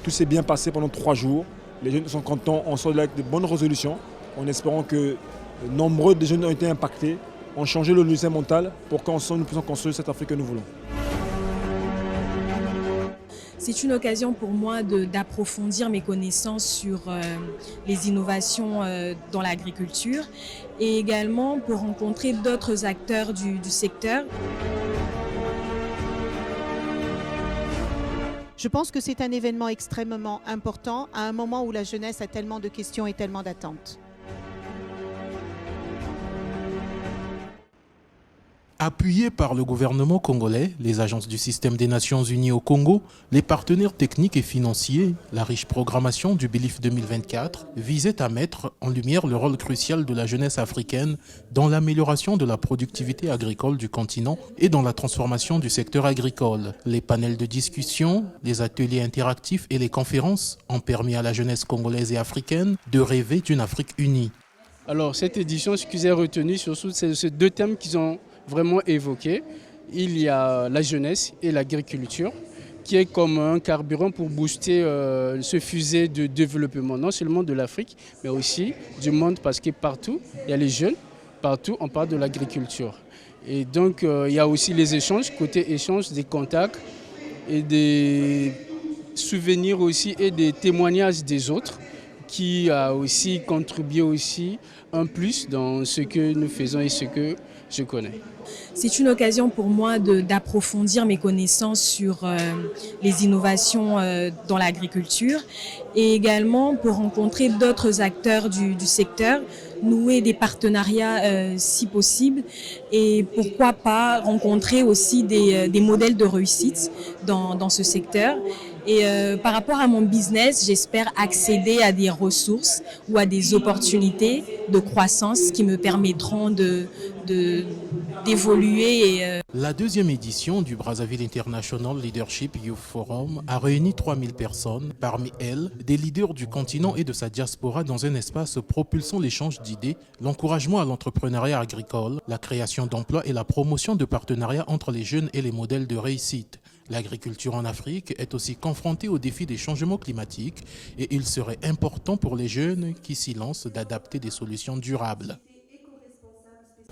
Tout s'est bien passé pendant 3 jours. Les jeunes sont contents, on sort avec de bonnes résolutions, en espérant que nombreux des jeunes ont été impactés, ont changé le logiciel mental pour qu'ensemble nous puissions construire cette Afrique que nous voulons. C'est une occasion pour moi d'approfondir mes connaissances sur les innovations dans l'agriculture et également pour rencontrer d'autres acteurs du secteur. Je pense que c'est un événement extrêmement important à un moment où la jeunesse a tellement de questions et tellement d'attentes. Appuyés par le gouvernement congolais, les agences du système des Nations Unies au Congo, les partenaires techniques et financiers, la riche programmation du BILIF 2024 visait à mettre en lumière le rôle crucial de la jeunesse africaine dans l'amélioration de la productivité agricole du continent et dans la transformation du secteur agricole. Les panels de discussion, les ateliers interactifs et les conférences ont permis à la jeunesse congolaise et africaine de rêver d'une Afrique unie. Alors cette édition, ce qu'ils ont retenu surtout, c'est ces deux thèmes qu'ils ont vraiment évoqué. Il y a la jeunesse et l'agriculture qui est comme un carburant pour booster ce fusée de développement, non seulement de l'Afrique, mais aussi du monde parce que partout, il y a les jeunes, partout on parle de l'agriculture. Et donc il y a aussi les échanges, côté échange, des contacts et des souvenirs aussi et des témoignages des autres qui a aussi contribué aussi un plus dans ce que nous faisons et ce que je connais. C'est une occasion pour moi d'approfondir mes connaissances sur les innovations dans l'agriculture et également pour rencontrer d'autres acteurs du secteur, nouer des partenariats si possible et pourquoi pas rencontrer aussi des modèles de réussite dans ce secteur. Et par rapport à mon business, j'espère accéder à des ressources ou à des opportunités de croissance qui me permettront d'évoluer. La deuxième édition du Brazzaville International Leadership Youth Forum a réuni 3000 personnes, parmi elles des leaders du continent et de sa diaspora dans un espace propulsant l'échange d'idées, l'encouragement à l'entrepreneuriat agricole, la création d'emplois et la promotion de partenariats entre les jeunes et les modèles de réussite. L'agriculture en Afrique est aussi confrontée aux défis des changements climatiques et il serait important pour les jeunes qui s'y lancent d'adapter des solutions durables.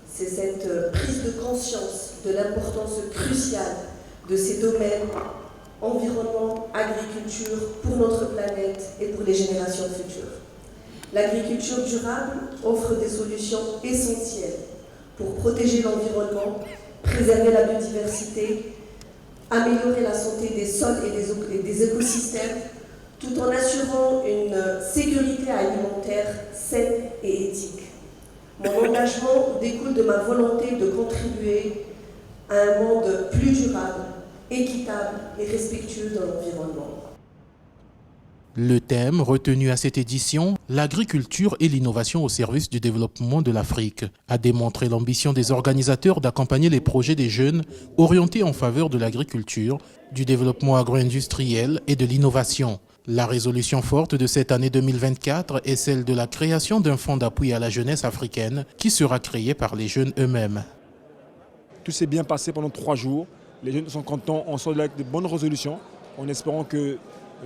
C'est cette prise de conscience de l'importance cruciale de ces domaines, environnement, agriculture, pour notre planète et pour les générations futures. L'agriculture durable offre des solutions essentielles pour protéger l'environnement, préserver la biodiversité, améliorer la santé des sols et des écosystèmes, tout en assurant une sécurité alimentaire saine et éthique. Mon engagement découle de ma volonté de contribuer à un monde plus durable, équitable et respectueux de l'environnement. Le thème retenu à cette édition, l'agriculture et l'innovation au service du développement de l'Afrique, a démontré l'ambition des organisateurs d'accompagner les projets des jeunes orientés en faveur de l'agriculture, du développement agro-industriel et de l'innovation. La résolution forte de cette année 2024 est celle de la création d'un fonds d'appui à la jeunesse africaine qui sera créé par les jeunes eux-mêmes. Tout s'est bien passé pendant 3 jours. Les jeunes sont contents, on sort avec de bonnes résolutions, en espérant que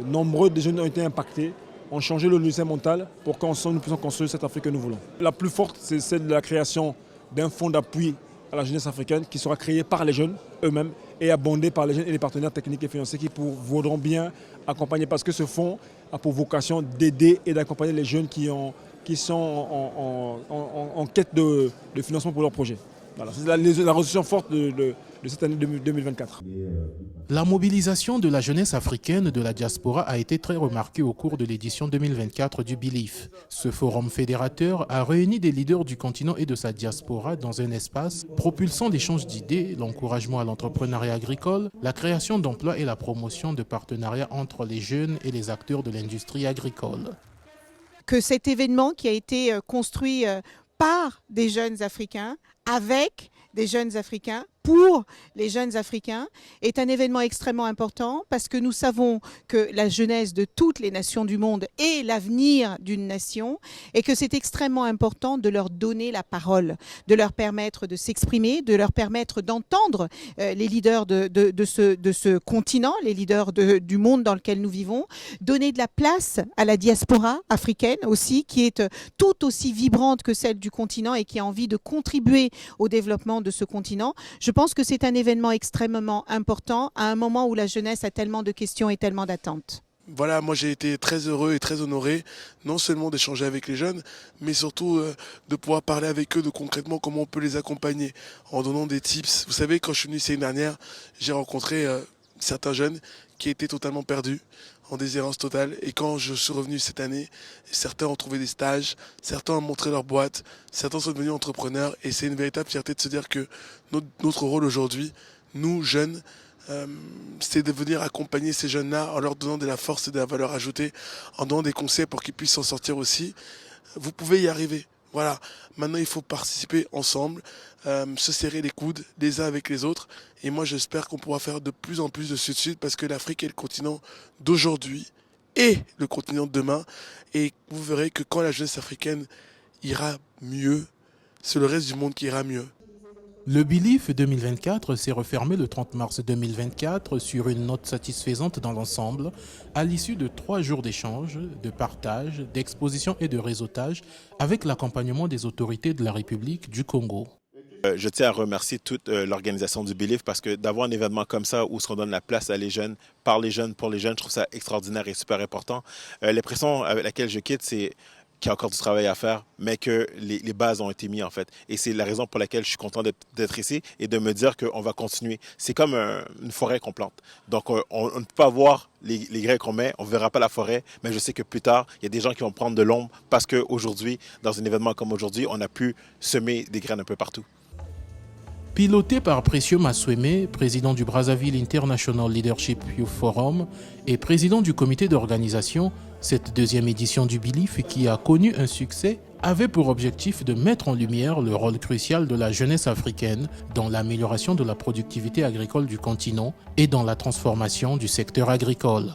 nombreux des jeunes ont été impactés, ont changé le logiciel mental pour qu'ensemble nous puissions construire cette Afrique que nous voulons. La plus forte, c'est celle de la création d'un fonds d'appui à la jeunesse africaine qui sera créé par les jeunes eux-mêmes et abondé par les jeunes et les partenaires techniques et financiers qui voudront bien accompagner, parce que ce fonds a pour vocation d'aider et d'accompagner les jeunes qui sont en quête de financement pour leurs projets. Voilà, c'est la résolution forte de cette année 2024. La mobilisation de la jeunesse africaine de la diaspora a été très remarquée au cours de l'édition 2024 du BILIF. Ce forum fédérateur a réuni des leaders du continent et de sa diaspora dans un espace propulsant l'échange d'idées, l'encouragement à l'entrepreneuriat agricole, la création d'emplois et la promotion de partenariats entre les jeunes et les acteurs de l'industrie agricole. Que cet événement qui a été construit par des jeunes Africains, avec des jeunes Africains, pour les jeunes Africains est un événement extrêmement important parce que nous savons que la jeunesse de toutes les nations du monde est l'avenir d'une nation et que c'est extrêmement important de leur donner la parole, de leur permettre de s'exprimer, de leur permettre d'entendre les leaders de ce continent, les leaders du monde dans lequel nous vivons, donner de la place à la diaspora africaine aussi, qui est tout aussi vibrante que celle du continent et qui a envie de contribuer au développement de ce continent. Je pense que c'est un événement extrêmement important à un moment où la jeunesse a tellement de questions et tellement d'attentes. Voilà, moi j'ai été très heureux et très honoré, non seulement d'échanger avec les jeunes, mais surtout de pouvoir parler avec eux de concrètement comment on peut les accompagner en donnant des tips. Vous savez, quand je suis venu ici l'année dernière, j'ai rencontré certains jeunes qui étaient totalement perdus, en déshérence totale. Et quand je suis revenu cette année, certains ont trouvé des stages, certains ont montré leur boîte, certains sont devenus entrepreneurs. Et c'est une véritable fierté de se dire que notre rôle aujourd'hui, nous jeunes, c'est de venir accompagner ces jeunes-là en leur donnant de la force et de la valeur ajoutée, en donnant des conseils pour qu'ils puissent s'en sortir aussi. Vous pouvez y arriver. Voilà, maintenant il faut participer ensemble, se serrer les coudes les uns avec les autres. Et moi j'espère qu'on pourra faire de plus en plus de sud-sud parce que l'Afrique est le continent d'aujourd'hui et le continent de demain. Et vous verrez que quand la jeunesse africaine ira mieux, c'est le reste du monde qui ira mieux. Le BILIF 2024 s'est refermé le 30 mars 2024 sur une note satisfaisante dans l'ensemble, à l'issue de 3 jours d'échanges, de partage, d'exposition et de réseautage avec l'accompagnement des autorités de la République du Congo. Je tiens à remercier toute l'organisation du BILIF parce que d'avoir un événement comme ça où on donne la place à les jeunes, par les jeunes, pour les jeunes, je trouve ça extraordinaire et super important. L'impression avec laquelle je quitte, c'est qu'il y a encore du travail à faire, mais que les bases ont été mises en fait. Et c'est la raison pour laquelle je suis content d'être ici et de me dire qu'on va continuer. C'est comme une forêt qu'on plante. Donc on ne peut pas voir les graines qu'on met, on ne verra pas la forêt, mais je sais que plus tard, il y a des gens qui vont prendre de l'ombre parce qu'aujourd'hui, dans un événement comme aujourd'hui, on a pu semer des graines un peu partout. Piloté par Précieux Masweme, président du Brazzaville International Leadership Youth Forum et président du comité d'organisation, cette deuxième édition du BILIF, qui a connu un succès, avait pour objectif de mettre en lumière le rôle crucial de la jeunesse africaine dans l'amélioration de la productivité agricole du continent et dans la transformation du secteur agricole.